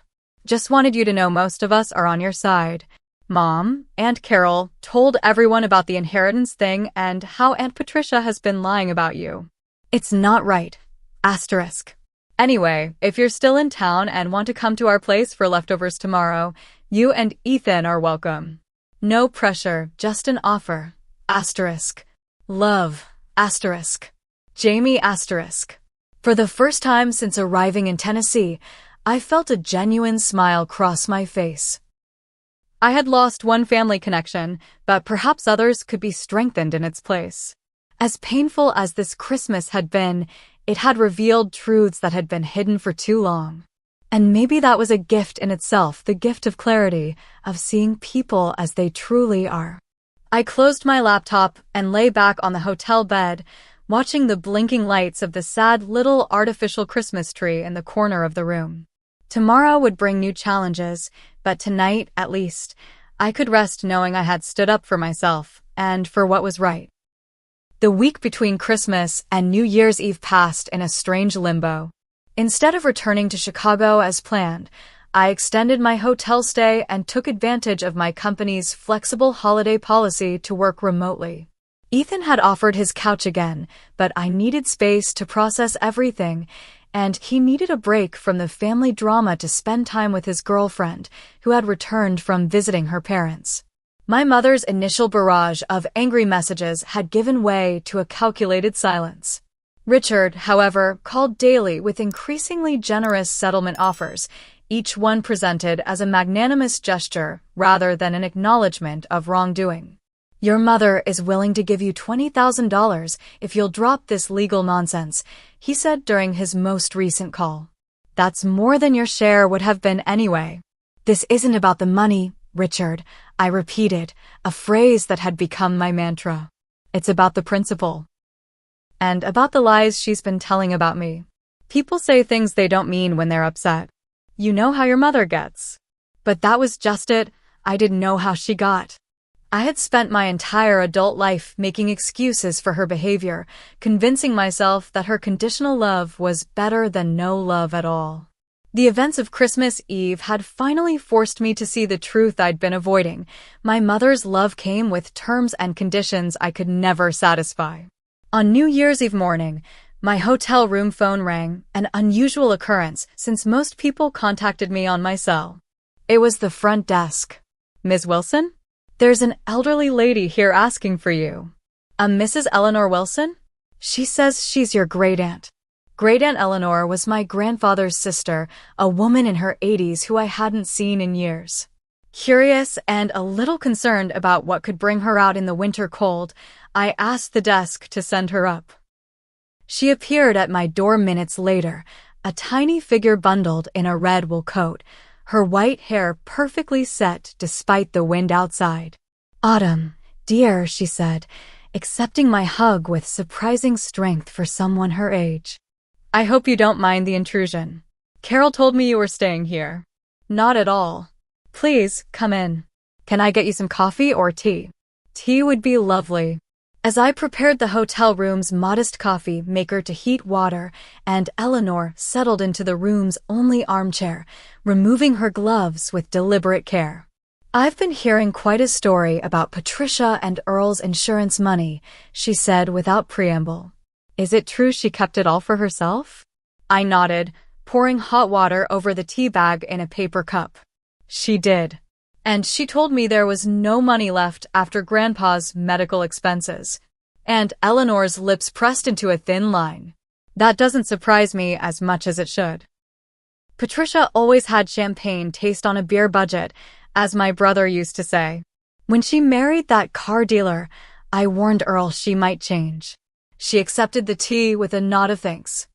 Just wanted you to know most of us are on your side. Mom, Aunt Carol, told everyone about the inheritance thing and how Aunt Patricia has been lying about you. It's not right. Asterisk. Anyway, if you're still in town and want to come to our place for leftovers tomorrow, you and Ethan are welcome. No pressure, just an offer. Asterisk. Love. Asterisk. Jamie asterisk. For the first time since arriving in Tennessee, I felt a genuine smile cross my face. I had lost one family connection, but perhaps others could be strengthened in its place. As painful as this Christmas had been, it had revealed truths that had been hidden for too long. And maybe that was a gift in itself, the gift of clarity, of seeing people as they truly are. I closed my laptop and lay back on the hotel bed, watching the blinking lights of the sad little artificial Christmas tree in the corner of the room. Tomorrow would bring new challenges, but tonight, at least, I could rest knowing I had stood up for myself and for what was right. The week between Christmas and New Year's Eve passed in a strange limbo. Instead of returning to Chicago as planned, I extended my hotel stay and took advantage of my company's flexible holiday policy to work remotely. Ethan had offered his couch again, but I needed space to process everything, and he needed a break from the family drama to spend time with his girlfriend, who had returned from visiting her parents. My mother's initial barrage of angry messages had given way to a calculated silence. Richard, however, called daily with increasingly generous settlement offers, each one presented as a magnanimous gesture rather than an acknowledgement of wrongdoing. Your mother is willing to give you $20,000 if you'll drop this legal nonsense, he said during his most recent call. That's more than your share would have been anyway. This isn't about the money, Richard, I repeated, a phrase that had become my mantra. It's about the principle. And about the lies she's been telling about me. People say things they don't mean when they're upset. You know how your mother gets. But that was just it. I didn't know how she got. I had spent my entire adult life making excuses for her behavior, convincing myself that her conditional love was better than no love at all. The events of Christmas Eve had finally forced me to see the truth I'd been avoiding. My mother's love came with terms and conditions I could never satisfy. On New Year's Eve morning, my hotel room phone rang, an unusual occurrence since most people contacted me on my cell. It was the front desk. Ms. Wilson? There's an elderly lady here asking for you. A Mrs. Eleanor Wilson? She says she's your great-aunt. Great-aunt Eleanor was my grandfather's sister, a woman in her 80s who I hadn't seen in years. Curious and a little concerned about what could bring her out in the winter cold, I asked the desk to send her up. She appeared at my door minutes later, a tiny figure bundled in a red wool coat, her white hair perfectly set despite the wind outside. Autumn, dear, she said, accepting my hug with surprising strength for someone her age. I hope you don't mind the intrusion. Carol told me you were staying here. Not at all. Please, come in. Can I get you some coffee or tea? Tea would be lovely. As I prepared the hotel room's modest coffee maker to heat water, and Eleanor settled into the room's only armchair, removing her gloves with deliberate care. I've been hearing quite a story about Patricia and Earl's insurance money, she said without preamble. Is it true she kept it all for herself? I nodded, pouring hot water over the tea bag in a paper cup. She did. And she told me there was no money left after Grandpa's medical expenses. And Eleanor's lips pressed into a thin line. That doesn't surprise me as much as it should. Patricia always had champagne taste on a beer budget, as my brother used to say. When she married that car dealer, I warned Earl she might change. She accepted the tea with a nod of thanks.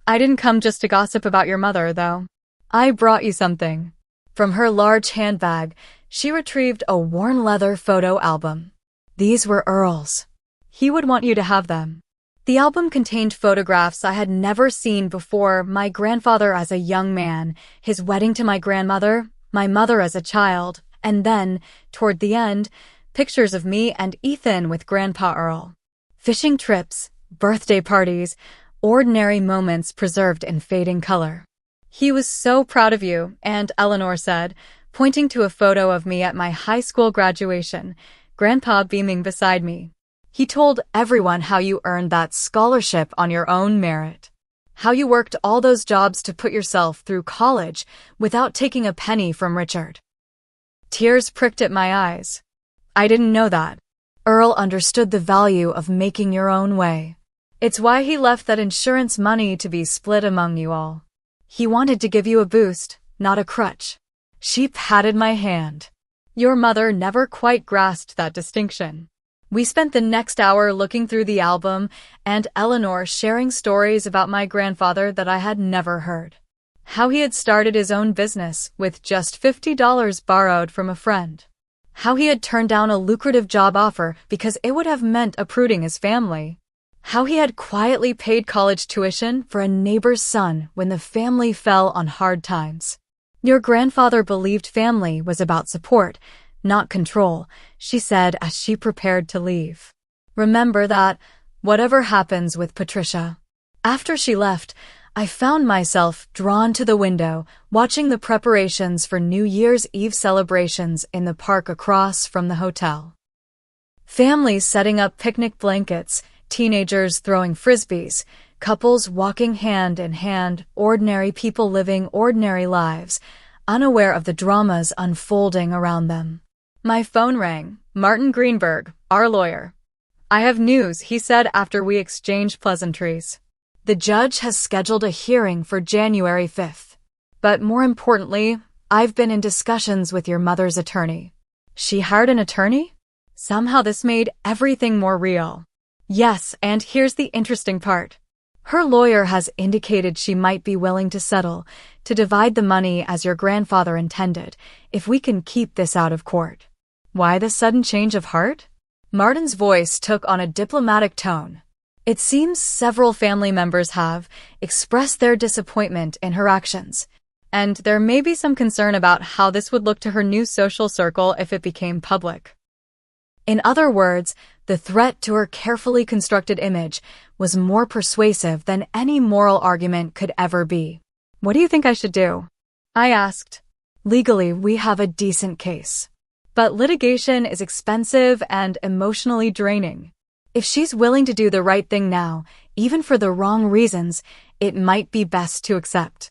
I didn't come just to gossip about your mother, though. I brought you something. From her large handbag, she retrieved a worn leather photo album. These were Earl's. He would want you to have them. The album contained photographs I had never seen before: my grandfather as a young man, his wedding to my grandmother, my mother as a child, and then, toward the end, pictures of me and Ethan with Grandpa Earl. Fishing trips, birthday parties, ordinary moments preserved in fading color. He was so proud of you, Aunt Eleanor said, pointing to a photo of me at my high school graduation, Grandpa beaming beside me. He told everyone how you earned that scholarship on your own merit. How you worked all those jobs to put yourself through college without taking a penny from Richard. Tears pricked at my eyes. I didn't know that. Earl understood the value of making your own way. It's why he left that insurance money to be split among you all. He wanted to give you a boost, not a crutch. She patted my hand. Your mother never quite grasped that distinction. We spent the next hour looking through the album, and Eleanor sharing stories about my grandfather that I had never heard. How he had started his own business with just $50 borrowed from a friend. How he had turned down a lucrative job offer because it would have meant uprooting his family. How he had quietly paid college tuition for a neighbor's son when the family fell on hard times. Your grandfather believed family was about support, not control, she said as she prepared to leave. Remember that, whatever happens with Patricia. After she left, I found myself drawn to the window, watching the preparations for New Year's Eve celebrations in the park across from the hotel. Families setting up picnic blankets, teenagers throwing frisbees, couples walking hand in hand, ordinary people living ordinary lives, unaware of the dramas unfolding around them. My phone rang. Martin Greenberg, our lawyer. I have news, he said after we exchanged pleasantries. The judge has scheduled a hearing for January 5th. But more importantly, I've been in discussions with your mother's attorney. She hired an attorney? Somehow this made everything more real. Yes, and here's the interesting part. Her lawyer has indicated she might be willing to settle, to divide the money as your grandfather intended, if we can keep this out of court. Why the sudden change of heart? Martin's voice took on a diplomatic tone. It seems several family members have expressed their disappointment in her actions, and there may be some concern about how this would look to her new social circle if it became public. In other words, the threat to her carefully constructed image was more persuasive than any moral argument could ever be. What do you think I should do? I asked. Legally, we have a decent case. But litigation is expensive and emotionally draining. If she's willing to do the right thing now, even for the wrong reasons, it might be best to accept.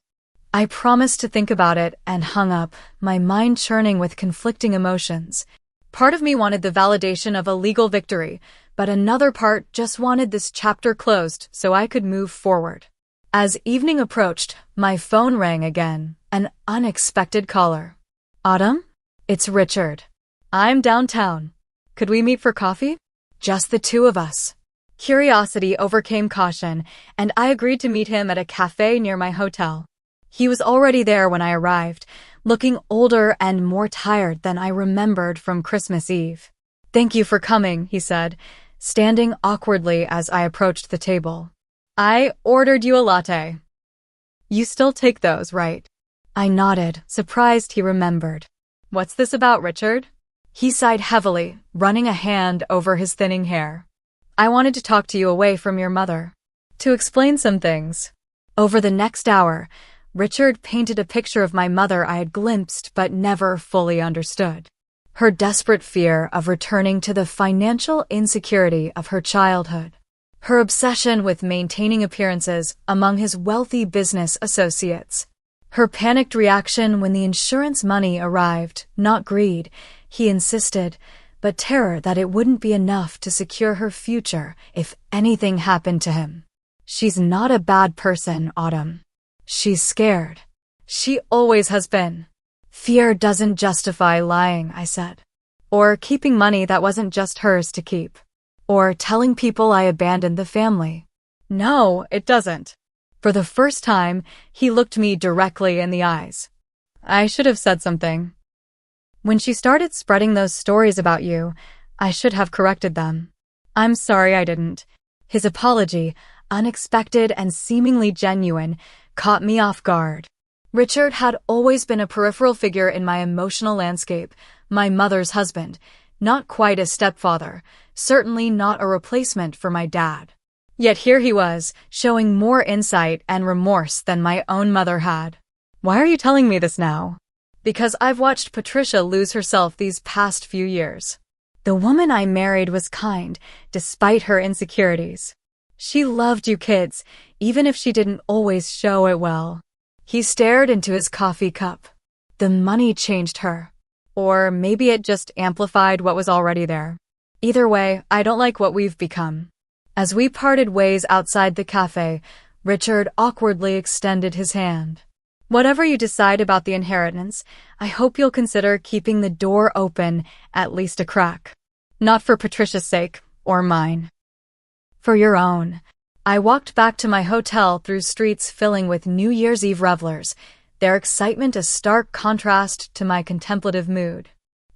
I promised to think about it and hung up, my mind churning with conflicting emotions. Part of me wanted the validation of a legal victory, but another part just wanted this chapter closed so I could move forward. As evening approached, my phone rang again, an unexpected caller. Autumn? It's Richard. I'm downtown. Could we meet for coffee? Just the two of us. Curiosity overcame caution, and I agreed to meet him at a cafe near my hotel. He was already there when I arrived, looking older and more tired than I remembered from Christmas Eve. Thank you for coming, he said, standing awkwardly as I approached the table. I ordered you a latte. You still take those, right? I nodded, surprised he remembered. What's this about, Richard? He sighed heavily, running a hand over his thinning hair. I wanted to talk to you away from your mother. To explain some things. Over the next hour, Richard painted a picture of my mother I had glimpsed but never fully understood. Her desperate fear of returning to the financial insecurity of her childhood. Her obsession with maintaining appearances among his wealthy business associates. Her panicked reaction when the insurance money arrived, not greed, he insisted, but terror that it wouldn't be enough to secure her future if anything happened to him. She's not a bad person, Autumn. She's scared. She always has been. Fear doesn't justify lying, I said. Or keeping money that wasn't just hers to keep. Or telling people I abandoned the family. No, it doesn't. For the first time, he looked me directly in the eyes. I should have said something. When she started spreading those stories about you, I should have corrected them. I'm sorry I didn't. His apology, unexpected and seemingly genuine, caught me off guard. Richard had always been a peripheral figure in my emotional landscape, my mother's husband, not quite a stepfather, certainly not a replacement for my dad. Yet here he was, showing more insight and remorse than my own mother had. Why are you telling me this now? Because I've watched Patricia lose herself these past few years. The woman I married was kind, despite her insecurities. She loved you kids, even if she didn't always show it well. He stared into his coffee cup. The money changed her. Or maybe it just amplified what was already there. Either way, I don't like what we've become. As we parted ways outside the cafe, Richard awkwardly extended his hand. Whatever you decide about the inheritance, I hope you'll consider keeping the door open, at least a crack. Not for Patricia's sake, or mine. For your own. I walked back to my hotel through streets filling with New Year's Eve revelers, their excitement a stark contrast to my contemplative mood.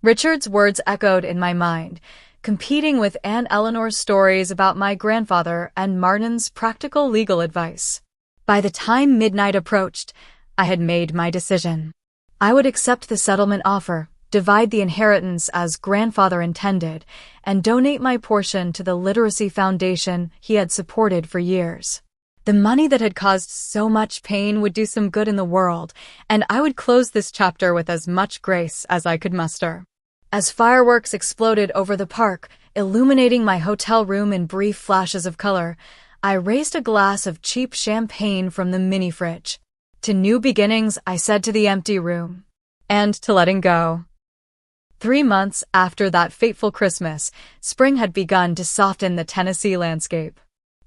Richard's words echoed in my mind, competing with Aunt Eleanor's stories about my grandfather and Martin's practical legal advice. By the time midnight approached, I had made my decision. I would accept the settlement offer, divide the inheritance as grandfather intended, and donate my portion to the literacy foundation he had supported for years. The money that had caused so much pain would do some good in the world, and I would close this chapter with as much grace as I could muster. As fireworks exploded over the park, illuminating my hotel room in brief flashes of color, I raised a glass of cheap champagne from the mini-fridge. To new beginnings, I said to the empty room. And to letting go. 3 months after that fateful Christmas, spring had begun to soften the Tennessee landscape.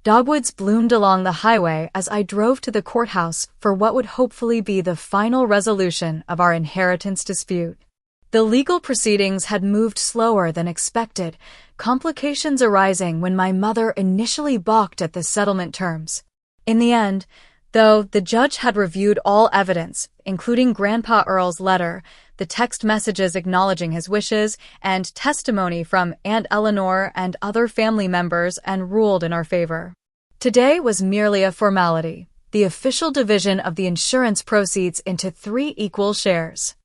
Dogwoods bloomed along the highway as I drove to the courthouse for what would hopefully be the final resolution of our inheritance dispute. The legal proceedings had moved slower than expected, complications arising when my mother initially balked at the settlement terms. In the end, though the judge had reviewed all evidence, including Grandpa Earl's letter, the text messages acknowledging his wishes, and testimony from Aunt Eleanor and other family members, and ruled in our favor. Today was merely a formality, the official division of the insurance proceeds into 3 equal shares.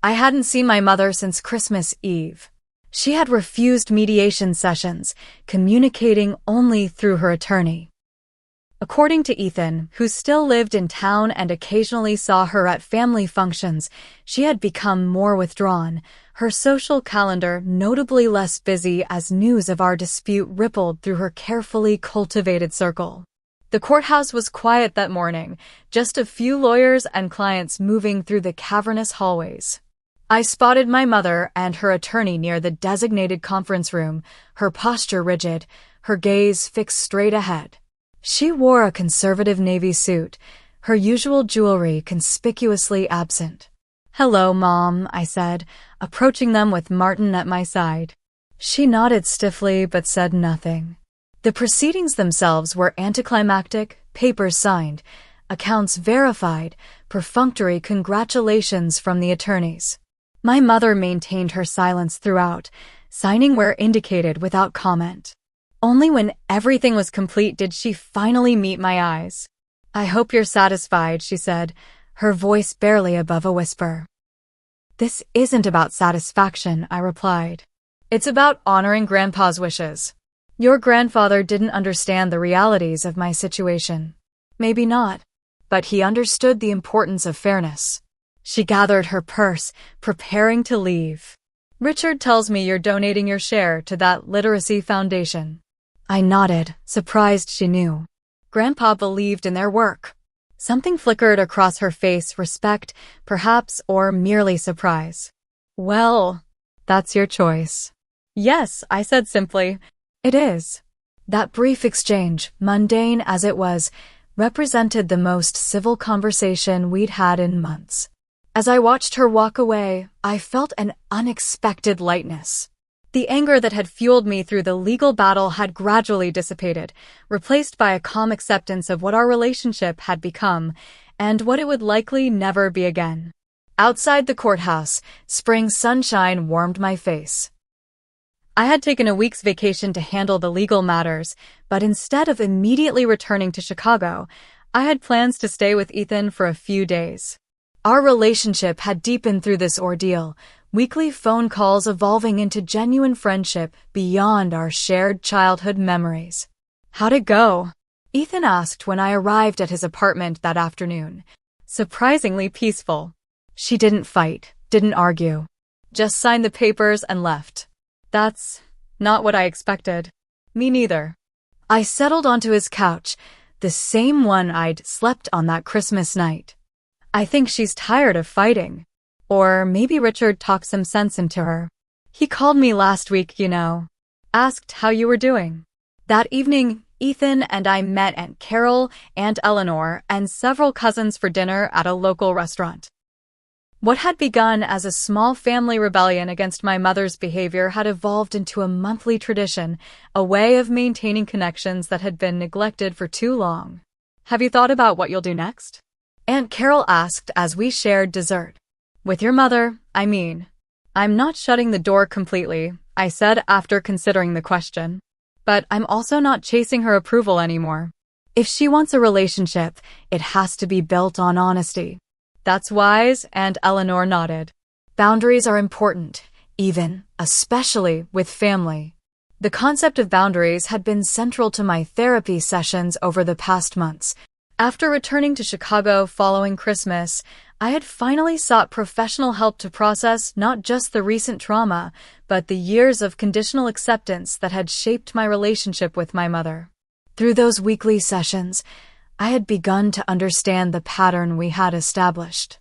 I hadn't seen my mother since Christmas Eve. She had refused mediation sessions, communicating only through her attorney. According to Ethan, who still lived in town and occasionally saw her at family functions, she had become more withdrawn, her social calendar notably less busy as news of our dispute rippled through her carefully cultivated circle. The courthouse was quiet that morning, just a few lawyers and clients moving through the cavernous hallways. I spotted my mother and her attorney near the designated conference room, her posture rigid, her gaze fixed straight ahead. She wore a conservative navy suit, her usual jewelry conspicuously absent. "Hello, Mom," I said, approaching them with Martin at my side. She nodded stiffly but said nothing. The proceedings themselves were anticlimactic, papers signed, accounts verified, perfunctory congratulations from the attorneys. My mother maintained her silence throughout, signing where indicated without comment. Only when everything was complete did she finally meet my eyes. "I hope you're satisfied," she said, her voice barely above a whisper. "This isn't about satisfaction," I replied. "It's about honoring Grandpa's wishes. Your grandfather didn't understand the realities of my situation. Maybe not, but he understood the importance of fairness." She gathered her purse, preparing to leave. "Richard tells me you're donating your share to that literacy foundation." I nodded, surprised she knew. Grandpa believed in their work. Something flickered across her face, respect, perhaps, or merely surprise. "Well, that's your choice." "Yes," I said simply. "It is." That brief exchange, mundane as it was, represented the most civil conversation we'd had in months. As I watched her walk away, I felt an unexpected lightness. The anger that had fueled me through the legal battle had gradually dissipated, replaced by a calm acceptance of what our relationship had become and what it would likely never be again. Outside the courthouse, spring sunshine warmed my face. I had taken a week's vacation to handle the legal matters, but instead of immediately returning to Chicago, I had plans to stay with Ethan for a few days. Our relationship had deepened through this ordeal, weekly phone calls evolving into genuine friendship beyond our shared childhood memories. "How'd it go?" Ethan asked when I arrived at his apartment that afternoon. "Surprisingly peaceful." "She didn't fight, didn't argue. Just signed the papers and left." "That's not what I expected." "Me neither." I settled onto his couch, the same one I'd slept on that Christmas night. "I think she's tired of fighting. Or maybe Richard talked some sense into her. He called me last week, asked how you were doing." That evening, Ethan and I met Aunt Carol, Aunt Eleanor, and several cousins for dinner at a local restaurant. What had begun as a small family rebellion against my mother's behavior had evolved into a monthly tradition, a way of maintaining connections that had been neglected for too long. "Have you thought about what you'll do next?" Aunt Carol asked as we shared dessert. "With your mother, I mean." "I'm not shutting the door completely," I said after considering the question. "But I'm also not chasing her approval anymore. If she wants a relationship, it has to be built on honesty." "That's wise," and Eleanor nodded. "Boundaries are important, especially with family." The concept of boundaries had been central to my therapy sessions over the past months. After returning to Chicago following Christmas, I had finally sought professional help to process not just the recent trauma, but the years of conditional acceptance that had shaped my relationship with my mother. Through those weekly sessions, I had begun to understand the pattern we had established.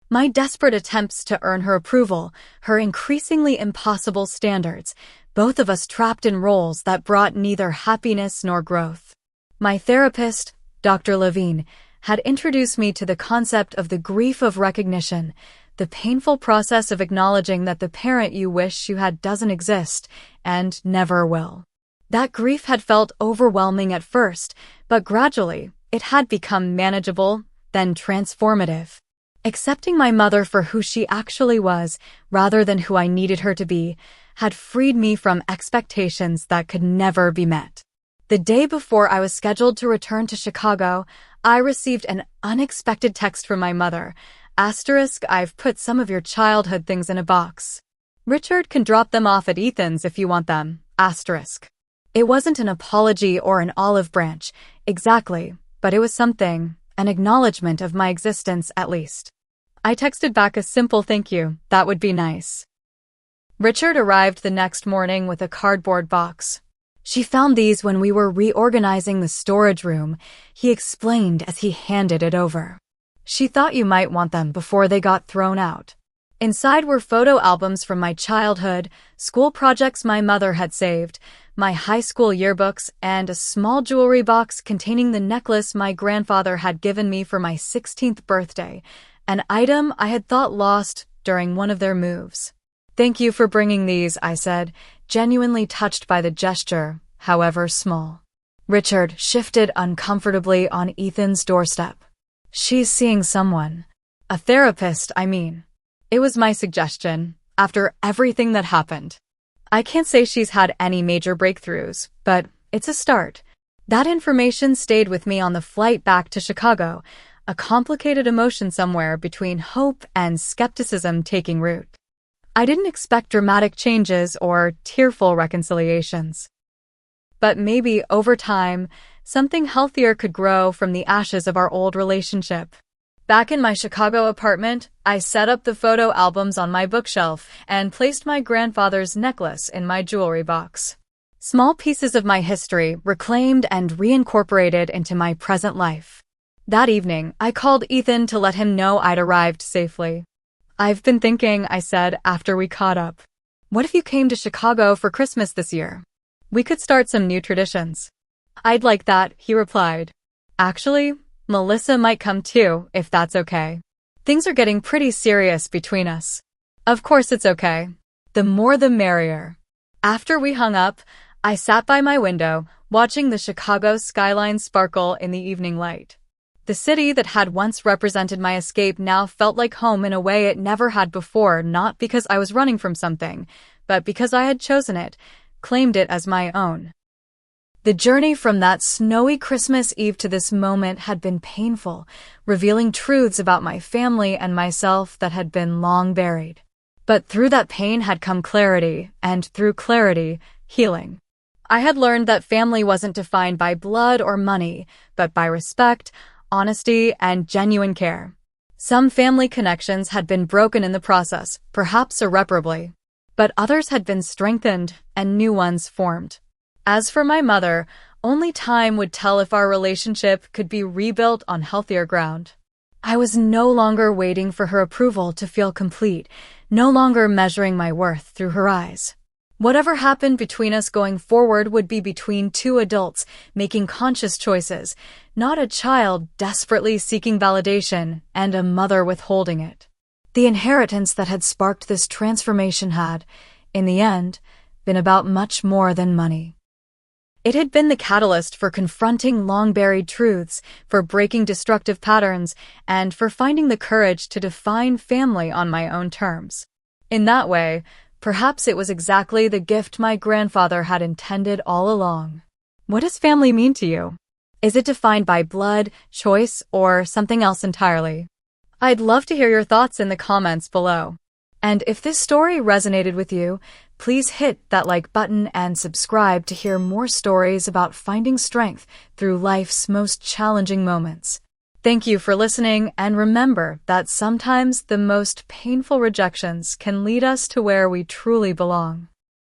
My desperate attempts to earn her approval, her increasingly impossible standards, both of us trapped in roles that brought neither happiness nor growth. My therapist, Dr. Levine, had introduced me to the concept of the grief of recognition, the painful process of acknowledging that the parent you wish you had doesn't exist and never will. That grief had felt overwhelming at first, but gradually, it had become manageable, then transformative. Accepting my mother for who she actually was, rather than who I needed her to be, had freed me from expectations that could never be met. The day before I was scheduled to return to Chicago, I received an unexpected text from my mother. "I've put some of your childhood things in a box. Richard can drop them off at Ethan's if you want them." It wasn't an apology or an olive branch, exactly, but it was something, an acknowledgement of my existence at least. I texted back a simple thank you, "That would be nice." Richard arrived the next morning with a cardboard box. "She found these when we were reorganizing the storage room," he explained as he handed it over. "She thought you might want them before they got thrown out." Inside were photo albums from my childhood, school projects my mother had saved, my high school yearbooks, and a small jewelry box containing the necklace my grandfather had given me for my 16th birthday, an item I had thought lost during one of their moves. "Thank you for bringing these," I said, genuinely touched by the gesture, however small. Richard shifted uncomfortably on Ethan's doorstep. "She's seeing someone. A therapist, I mean." It was my suggestion, after everything that happened. "I can't say she's had any major breakthroughs, but it's a start." That information stayed with me on the flight back to Chicago, a complicated emotion somewhere between hope and skepticism taking root. I didn't expect dramatic changes or tearful reconciliations. But maybe, over time, something healthier could grow from the ashes of our old relationship. Back in my Chicago apartment, I set up the photo albums on my bookshelf and placed my grandfather's necklace in my jewelry box. Small pieces of my history reclaimed and reincorporated into my present life. That evening, I called Ethan to let him know I'd arrived safely. "I've been thinking," I said after we caught up. "What if you came to Chicago for Christmas this year? We could start some new traditions." "I'd like that," he replied. Actually, Melissa might come too, if that's okay. Things are getting pretty serious between us. Of course it's okay. The more the merrier. After we hung up, I sat by my window, watching the Chicago skyline sparkle in the evening light. The city that had once represented my escape now felt like home in a way it never had before, not because I was running from something, but because I had chosen it, claimed it as my own. The journey from that snowy Christmas Eve to this moment had been painful, revealing truths about my family and myself that had been long buried. But through that pain had come clarity, and through clarity, healing. I had learned that family wasn't defined by blood or money, but by respect, honesty, and genuine care. Some family connections had been broken in the process, perhaps irreparably, but others had been strengthened and new ones formed. As for my mother, only time would tell if our relationship could be rebuilt on healthier ground. I was no longer waiting for her approval to feel complete, no longer measuring my worth through her eyes. Whatever happened between us going forward would be between two adults making conscious choices, not a child desperately seeking validation and a mother withholding it. The inheritance that had sparked this transformation had, in the end, been about much more than money. It had been the catalyst for confronting long-buried truths, for breaking destructive patterns, and for finding the courage to define family on my own terms. In that way, perhaps it was exactly the gift my grandfather had intended all along. What does family mean to you? Is it defined by blood, choice, or something else entirely? I'd love to hear your thoughts in the comments below. And if this story resonated with you, please hit that like button and subscribe to hear more stories about finding strength through life's most challenging moments. Thank you for listening, and remember that sometimes the most painful rejections can lead us to where we truly belong.